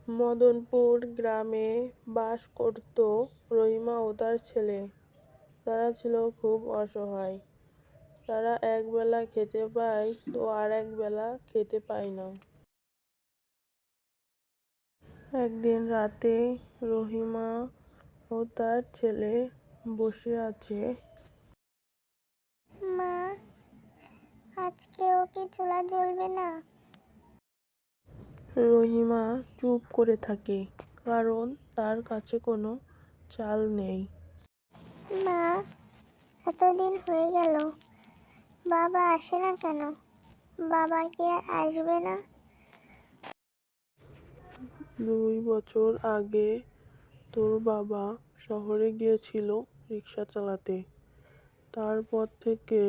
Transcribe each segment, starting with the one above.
মদনপুর গ্রামে বাস করত রহিমা ও তার ছেলে। তারা ছিল খুব অসহায়। তারা একবেলা খেতে পায় তো আর একবেলা খেতে পায় না। একদিন রাতে রহিমা ও তার ছেলে বসে আছে। মা, আজকেও কি চুলা জ্বলবে না? রহিমা চুপ করে থাকে, কারণ তার কাছে কোনো চাল নেই। মা, এতদিন হয়ে গেল, বাবা আসে না কেন? বাবা কি আর আসবে না? 2 বছর আগে তোর বাবা শহরে গিয়েছিল রিক্সা চালাতে। তারপর থেকে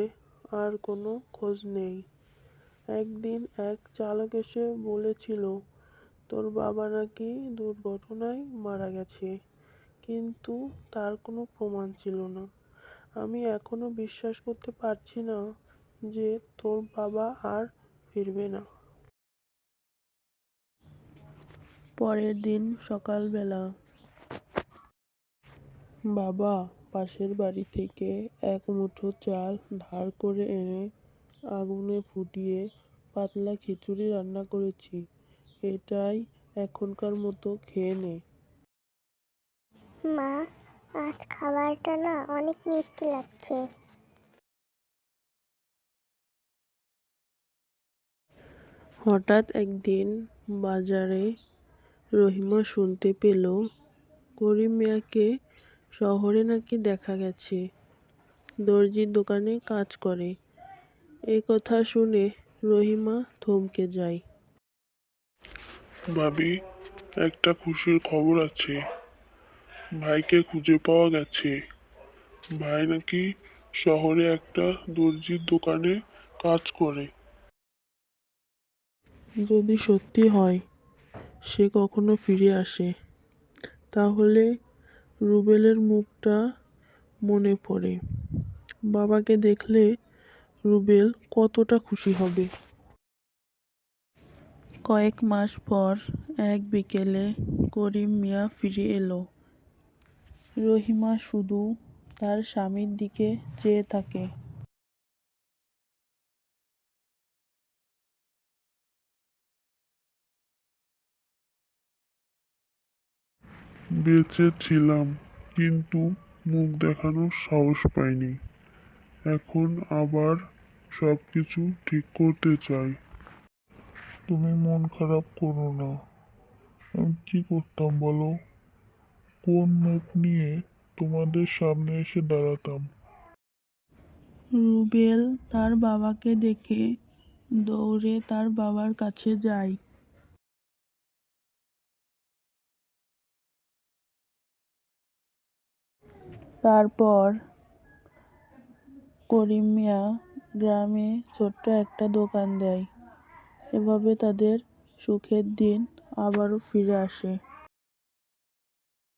আর কোনো খোঁজ নেই। একদিন এক চালক এসে বলেছিল তোর বাবা নাকি দুর্ঘটনায় মারা গেছে, কিন্তু তার কোনো প্রমাণ ছিল না। আমি এখনো বিশ্বাস করতে পারছি না যে তোর বাবা আর ফিরবে না। পরের দিন সকালবেলা বাবা পাশের বাড়ি থেকে এক মুঠো চাল ধার করে এনে আগুনে ফুটিয়ে পাতলা খিচুড়ি রান্না করেছি। এটাই এখনকার মতো খেয়ে নে। মা, আজ খাবারটা না অনেক মিষ্টি লাগছে। হঠাৎ একদিন বাজারে রহিমা শুনতে পেল করিম মিয়াকে শহরে নাকি দেখা গেছে, দর্জির দোকানে কাজ করে। এ কথা শুনে রহিমা থমকে যায়। ভাবি, একটা খুশির খবর আছে। ভাইকে খুঁজে পাওয়া গেছে। ভাই নাকি শহরে একটা দর্জির দোকানে কাজ করে। যদি সত্যি হয় সে কখনো ফিরে আসে, তাহলে রুবেলের মুখটা মনে পড়ে। বাবাকে দেখলে রুবেল কতটা খুশি হবে। কয়েক মাস পর এক বিকেলে করিম মিয়া ফিরে এলো। রহিমা শুধু তার স্বামীর দিকে চেয়ে থাকে। বেঁচে ছিলাম, কিন্তু মুখ দেখানোর সাহস পাইনি। এখন আবার সবকিছু ঠিক করতে চাই। তুমি মন খারাপ করো না। আমি কি করতাম বলো? কোন মুখ নিয়ে তোমাদের সামনে এসে দাঁড়াতাম? রুবেল তার বাবাকে দেখে দৌড়ে তার বাবার কাছে যায়। তারপর করিম মিয়া গ্রামে ছোট্ট একটা দোকান দেয়। এভাবে তাদের সুখের দিন আবারও ফিরে আসে।